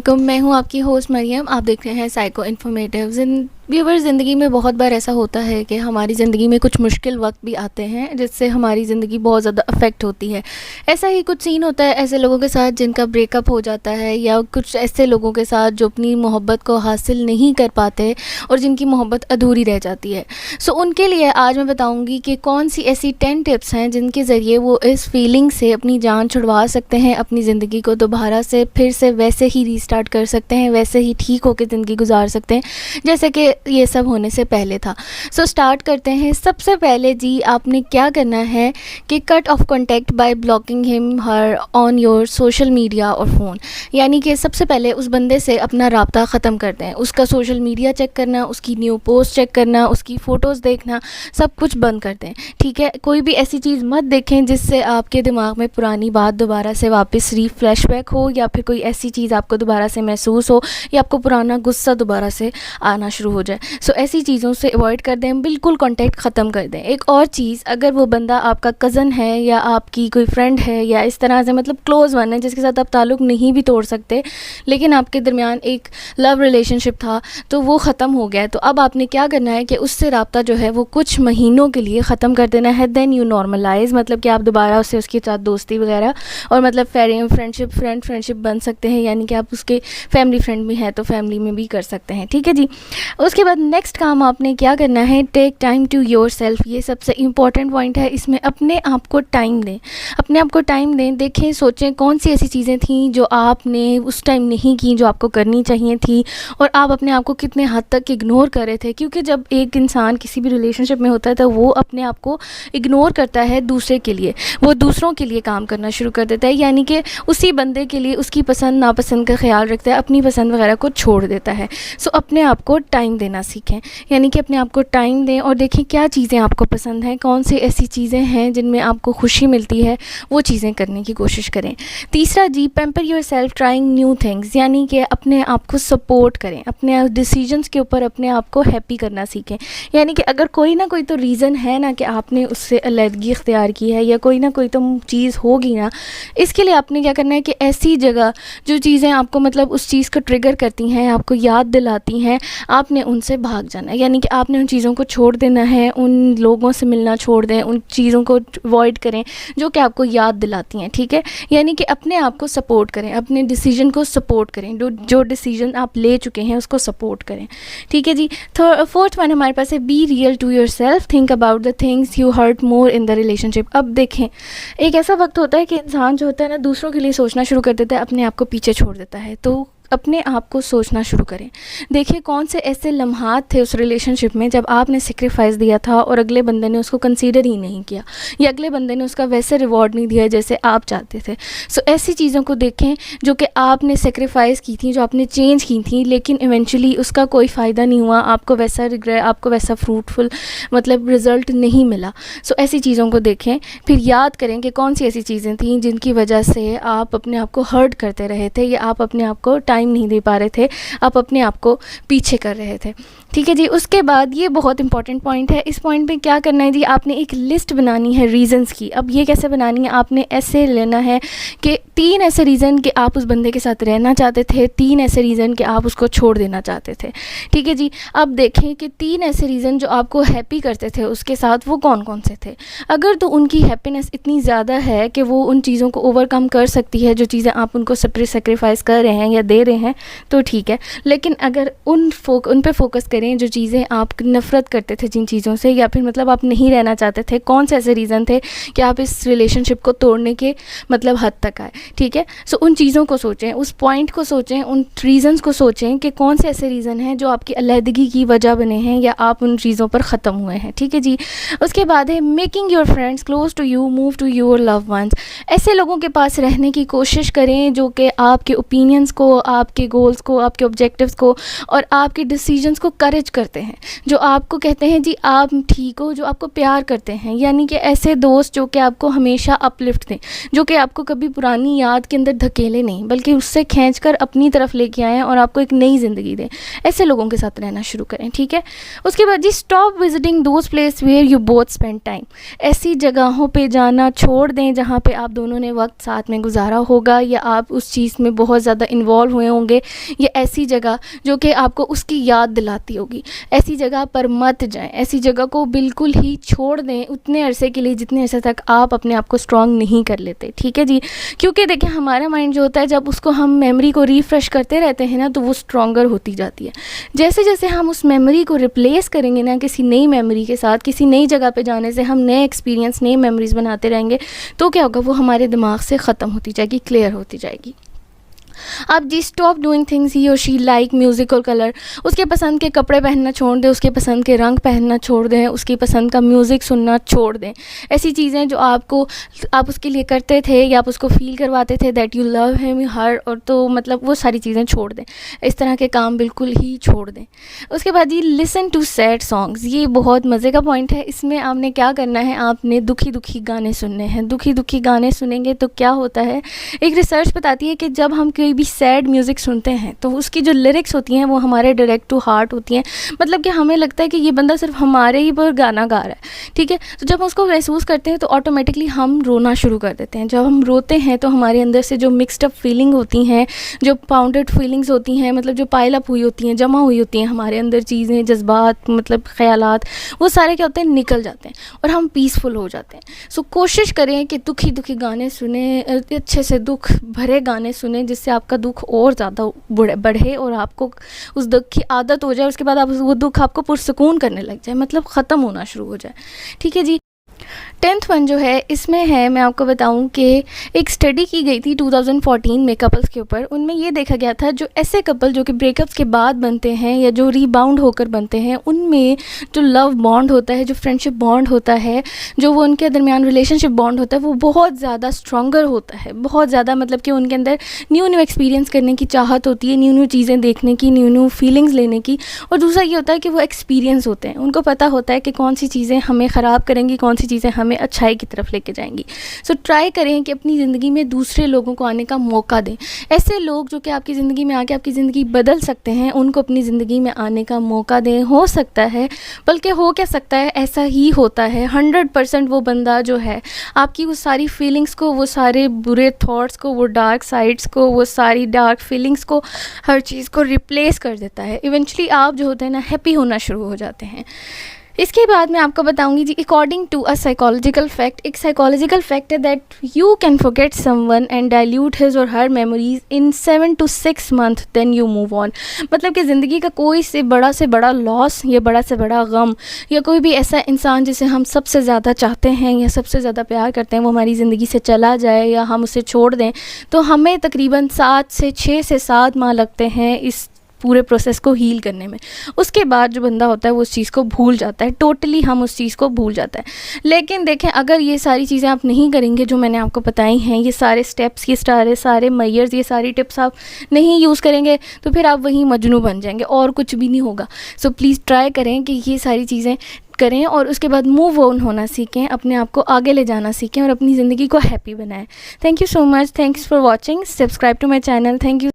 मैं हूँ आपकी होस्ट मरियम। आप देख रहे हैं साइको इन्फॉर्मेटिव। व्यूवर, ज़िंदगी में बहुत बार ऐसा होता है कि हमारी ज़िंदगी में कुछ मुश्किल वक्त भी आते हैं जिससे हमारी ज़िंदगी बहुत ज़्यादा अफेक्ट होती है। ऐसा ही कुछ सीन होता है ऐसे लोगों के साथ जिनका ब्रेकअप हो जाता है, या कुछ ऐसे लोगों के साथ जो अपनी मोहब्बत को हासिल नहीं कर पाते और जिनकी मोहब्बत अधूरी रह जाती है। सो उनके लिए आज मैं बताऊँगी कि कौन सी ऐसी 10 टिप्स हैं जिनके ज़रिए वो इस फीलिंग से अपनी जान छुड़वा सकते हैं, अपनी ज़िंदगी को दोबारा से फिर से वैसे ही रीस्टार्ट कर सकते हैं, वैसे ही ठीक होकर ज़िंदगी गुजार सकते हैं जैसे कि ये सब होने से पहले था। सो स्टार्ट करते हैं। सबसे पहले जी, आपने क्या करना है कि cut off contact by blocking him her on your social media और फ़ोन। यानी कि सबसे पहले उस बंदे से अपना राब्ता ख़त्म कर दें। उसका सोशल मीडिया चेक करना, उसकी न्यू पोस्ट चेक करना, उसकी फ़ोटोज़ देखना, सब कुछ बंद कर दें। ठीक है, कोई भी ऐसी चीज़ मत देखें जिससे आपके दिमाग में पुरानी बात दोबारा से वापस फ्लैशबैक हो, या फिर कोई ऐसी चीज़ आपको दोबारा से महसूस हो, या आपको पुराना गुस्सा दोबारा से आना शुरू हो जाए। सो ऐसी चीज़ों से अवॉइड कर दें, बिल्कुल कांटेक्ट ख़त्म कर दें। एक और चीज़, अगर वो बंदा आपका कज़न है या आपकी कोई फ्रेंड है या इस तरह से मतलब क्लोज़ वन है जिसके साथ आप ताल्लुक़ नहीं भी तोड़ सकते, लेकिन आपके दरमियान एक लव रिलेशनशिप था तो वो ख़त्म हो गया है, तो अब आपने क्या करना है कि उससे रब्ता जो है वो कुछ महीनों के लिए ख़त्म कर देना है। देन यू नॉर्मलाइज़, मतलब कि आप दोबारा उससे उसके साथ दोस्ती वगैरह और मतलब फ्रेंडशिप बन सकते हैं। यानी कि आप उसके फैमिली फ्रेंड भी हैं तो फैमिली में भी कर सकते हैं। ठीक है जी। उसके बाद नेक्स्ट काम आपने क्या करना है, take time to yourself. ये सबसे इम्पॉर्टेंट पॉइंट है। इसमें अपने आप को टाइम दें, अपने आप को टाइम दें। देखें, सोचें कौन सी ऐसी चीज़ें थी जो आपने उस टाइम नहीं की जो आपको करनी चाहिए थी, और आप अपने आप को कितने हद तक इग्नोर कर रहे थे। क्योंकि जब एक इंसान किसी भी रिलेशनशिप में होता है तो वो अपने आप को इग्नोर करता है दूसरे के लिए, वो दूसरों के लिए काम करना शुरू कर देता है। यानी कि उसी बंदे के लिए उसकी पसंद नापसंद का ख्याल रखता है, अपनी पसंद वगैरह को छोड़ देता है। सो अपने आप को टाइम देना सीखें। यानी कि अपने आप को टाइम दें और देखें क्या चीज़ें आपको पसंद हैं, कौन सी ऐसी चीज़ें हैं जिनमें आपको खुशी मिलती है, वो चीज़ें करने की कोशिश करें। तीसरा जी, pamper yourself trying new things. यानी कि अपने आप को सपोर्ट करें, अपने डिसीजंस के ऊपर अपने आप को हैप्पी करना सीखें। यानी कि अगर कोई ना कोई तो रीज़न है ना कि आपने उससे अलहदगी इख्तियार की है, या कोई ना कोई तो चीज़ होगी ना, इसके लिए आपने क्या करना है कि ऐसी जगह जो चीज़ें आपको मतलब उस चीज़ को ट्रिगर करती हैं, आपको याद दिलाती हैं, आपने उनसे भाग जाना है। यानी कि आपने उन चीज़ों को छोड़ देना है, उन लोगों से मिलना छोड़ दें, उन चीज़ों को अवॉइड करें जो कि आपको याद दिलाती हैं। ठीक है, यानी कि अपने आप को सपोर्ट करें, अपने डिसीजन को सपोर्ट करें, जो डिसीजन आप ले चुके हैं उसको सपोर्ट करें। ठीक है जी। फोर्थ वन हमारे पास है, be real to yourself, think about the things you hurt more in the relationship. अब देखें, एक ऐसा वक्त होता है कि इंसान जो होता है ना दूसरों के लिए सोचना शुरू कर देता है, अपने आप को पीछे छोड़ देता है। तो अपने आप को सोचना शुरू करें। देखिए कौन से ऐसे लम्हात थे उस रिलेशनशिप में जब आपने सेक्रीफाइस दिया था और अगले बंदे ने उसको कंसीडर ही नहीं किया, या अगले बंदे ने उसका वैसे रिवॉर्ड नहीं दिया जैसे आप चाहते थे। सो ऐसी चीज़ों को देखें जो कि आपने सेक्रीफाइस की थी, जो आपने चेंज की थी, लेकिन इवेंचुअली उसका कोई फ़ायदा नहीं हुआ, आपको वैसा रिग्रेट, आपको वैसा फ्रूटफुल मतलब रिज़ल्ट नहीं मिला। सो ऐसी चीज़ों को देखें, फिर याद करें कि कौन सी ऐसी चीज़ें थी जिनकी वजह से आप अपने आप को हर्ट करते रहे थे, या आप अपने आप को टाइम नहीं दे पा रहे थे, आप अपने आप को पीछे कर रहे थे। ठीक है जी। उसके बाद ये बहुत इंपॉर्टेंट पॉइंट है। इस पॉइंट पे क्या करना है जी, आपने एक लिस्ट बनानी है रीज़न्स की। अब ये कैसे बनानी है, आपने ऐसे लेना है कि 3 ऐसे रीज़न कि आप उस बंदे के साथ रहना चाहते थे, 3 ऐसे रीज़न कि आप उसको छोड़ देना चाहते थे। ठीक है जी। अब देखें कि 3 ऐसे रीज़न जो आपको हैप्पी करते थे उसके साथ, वो कौन कौन से थे। अगर तो उनकी हैप्पीनेस इतनी ज़्यादा है कि वो उन चीज़ों को ओवरकम कर सकती है, जो चीज़ें आप उनको सेक्रीफाइस कर रहे हैं या दे रहे हैं, तो ठीक है। लेकिन अगर उन पे फोकस करें जो चीज़ें आप नफ़रत करते थे जिन चीज़ों से, या फिर मतलब आप नहीं रहना चाहते थे, कौन से ऐसे रीज़न थे कि आप इस रिलेशनशिप को तोड़ने के मतलब हद तक आए। ठीक है। सो उन चीज़ों को सोचें, उस पॉइंट को सोचें, उन रीज़न्स को सोचें कि कौन से ऐसे रीज़न हैं जो आपकी अलहदगी की वजह बने हैं या आप उन चीज़ों पर ख़त्म हुए हैं। ठीक है जी। उसके बाद है, making your friends close to you, move to your love ones. ऐसे लोगों के पास रहने की कोशिश करें जो कि आपके ओपिनियंस को, आपके गोल्स को, आपके ऑब्जेक्टिव्स को और आपके डिसीजंस को करेज करते हैं, जो आपको कहते हैं जी आप ठीक हो, जो आपको प्यार करते हैं। यानी कि ऐसे दोस्त जो कि आपको हमेशा अपलिफ्ट दें, जो कि आपको कभी पुरानी याद के अंदर धकेले नहीं बल्कि उससे खींचकर अपनी तरफ लेके आएँ और आपको एक नई ज़िंदगी दें। ऐसे लोगों के साथ रहना शुरू करें। ठीक है। उसके बाद जी, stop visiting those place where you both spend time. ऐसी जगहों पे जाना छोड़ दें जहाँ पे आप दोनों ने वक्त साथ में गुजारा होगा, या आप उस चीज़ में बहुत ज़्यादा इन्वॉल्व हुए हुए होंगे, या ऐसी जगह जो कि आपको उसकी याद दिलाती होगी। ऐसी जगह पर मत जाएं, ऐसी जगह को बिल्कुल ही छोड़ दें उतने अरसे के लिए जितने अरसे तक आप अपने आप को स्ट्रॉन्ग नहीं कर लेते, ठीक है जी। क्योंकि देखिए हमारा माइंड जो होता है, जब उसको हम मेमोरी को रिफ़्रेश करते रहते हैं ना, तो वो स्ट्रॉन्गर होती जाती है। जैसे जैसे हम उस मेमोरी को रिप्लेस करेंगे ना किसी नई मेमोरी के साथ, किसी नई जगह पे जाने से हम नए एक्सपीरियंस, नई मेमोरीज़ बनाते रहेंगे, तो क्या होगा, वो हमारे दिमाग से ख़त्म होती जाएगी, क्लियर होती जाएगी। अब जी स्टॉप डूइंग थिंग्स ही और शी लाइक म्यूज़िक और कलर। उसके पसंद के कपड़े पहनना छोड़ दें, उसके पसंद के रंग पहनना छोड़ दें, उसकी पसंद का म्यूज़िक सुनना छोड़ दें। ऐसी चीज़ें जो आप उसके लिए करते थे या आप उसको फ़ील करवाते थे that you love him her, और तो मतलब वो सारी चीज़ें छोड़ दें। इस तरह के काम बिल्कुल ही छोड़ दें। उसके बाद जी लिसन टू सैड सॉन्ग्स। ये बहुत मज़े का पॉइंट है। इसमें आपने क्या करना है, आपने दुखी दुखी गाने सुनने हैं। दुखी दुखी गाने सुनेंगे तो क्या होता है, एक रिसर्च बताती है कि जब हम कोई भी सैड म्यूज़िक सुनते हैं तो उसकी जो लिरिक्स होती हैं वो हमारे डायरेक्ट टू हार्ट होती हैं। मतलब कि हमें लगता है कि ये बंदा सिर्फ हमारे ही पर गाना गा रहा है, ठीक है। तो जब हम उसको महसूस करते हैं तो ऑटोमेटिकली हम रोना शुरू कर देते हैं। जब हम रोते हैं तो हमारे अंदर से जो मिक्सड अप फीलिंग होती हैं, जो पाउंडेड फीलिंग्स होती हैं, मतलब जो पाइल अप हुई होती हैं, जमा हुई होती हैं हमारे अंदर चीज़ें, जज्बात, मतलब ख़यालात, वो सारे क्या होते हैं, निकल जाते हैं और हम पीसफुल हो जाते हैं। सो कोशिश करें कि दुखी दुखी गाने सुने, अच्छे से दुख भरे गाने सुने, जिससे आपका दुख और ज़्यादा बढ़े और आपको उस दुख की आदत हो जाए। उसके बाद आप वो दुख आपको पुरसुकून करने लग जाए, मतलब ख़त्म होना शुरू हो जाए, ठीक है जी। 10th वन जो है, इसमें है, मैं आपको बताऊं कि एक स्टडी की गई थी 2014 में कपल्स के ऊपर। उनमें ये देखा गया था जो ऐसे कपल जो कि ब्रेकअप्स के बाद बनते हैं या जो रीबाउंड होकर बनते हैं, उनमें जो लव बॉन्ड होता है, जो फ्रेंडशिप बॉन्ड होता है, जो वो उनके दरमियान रिलेशनशिप बॉन्ड होता है, वो बहुत ज़्यादा स्ट्रॉन्गर होता है, बहुत ज़्यादा। मतलब कि उनके अंदर न्यू न्यू एक्सपीरियंस करने की चाहत होती है, न्यू न्यू चीज़ें देखने की, न्यू न्यू फीलिंग्स लेने की। और दूसरा ये होता है कि वो एक्सपीरियंस होते हैं, उनको पता होता है कि कौन सी चीज़ें हमें ख़राब करेंगी, कौन सी चीज़ें हमें अच्छाई की तरफ लेके जाएंगी। सो ट्राई करें कि अपनी ज़िंदगी में दूसरे लोगों को आने का मौका दें। ऐसे लोग जो कि आपकी ज़िंदगी में आके आपकी ज़िंदगी बदल सकते हैं, उनको अपनी ज़िंदगी में आने का मौका दें। हो सकता है, बल्कि हो क्या सकता है, ऐसा ही होता है 100% वो बंदा जो है आपकी वो सारी फीलिंग्स को, वो सारे बुरे थॉट्स को, वो डार्क साइड्स को, वो सारी डार्क फीलिंग्स को, हर चीज़ को रिप्लेस कर देता है। इवेंचुअली आप जो होते हैं ना, हैप्पी होना शुरू हो जाते हैं। इसके बाद मैं आपको बताऊंगी जी, according to a psychological fact, एक साइकोलॉजिकल फैक्ट है that you can forget someone and dilute his और her memories in 7 to 6 months then you move on. मतलब कि ज़िंदगी का कोई से बड़ा लॉस या बड़ा से बड़ा गम या कोई भी ऐसा इंसान जिसे हम सबसे ज़्यादा चाहते हैं या सबसे ज़्यादा प्यार करते हैं, वो हमारी ज़िंदगी से चला जाए या हम उसे छोड़ दें, तो हमें तकरीबन 6 से 7 माह लगते हैं इस पूरे प्रोसेस को हील करने में। उसके बाद जो बंदा होता है वो उस चीज़ को भूल जाता है, टोटली हम उस चीज़ को भूल जाता है। लेकिन देखें, अगर ये सारी चीज़ें आप नहीं करेंगे जो मैंने आपको बताई हैं, ये सारे स्टेप्स, ये सारे मेजर्स, ये सारी टिप्स आप नहीं यूज़ करेंगे, तो फिर आप वहीं मजनू बन जाएंगे और कुछ भी नहीं होगा। सो प्लीज़ ट्राई करें कि ये सारी चीज़ें करें और उसके बाद मूव ऑन होना सीखें, अपने आप को आगे ले जाना सीखें और अपनी ज़िंदगी को हैप्पी बनाएं। Thank you so much, thanks for watching, subscribe to my channel, thank you.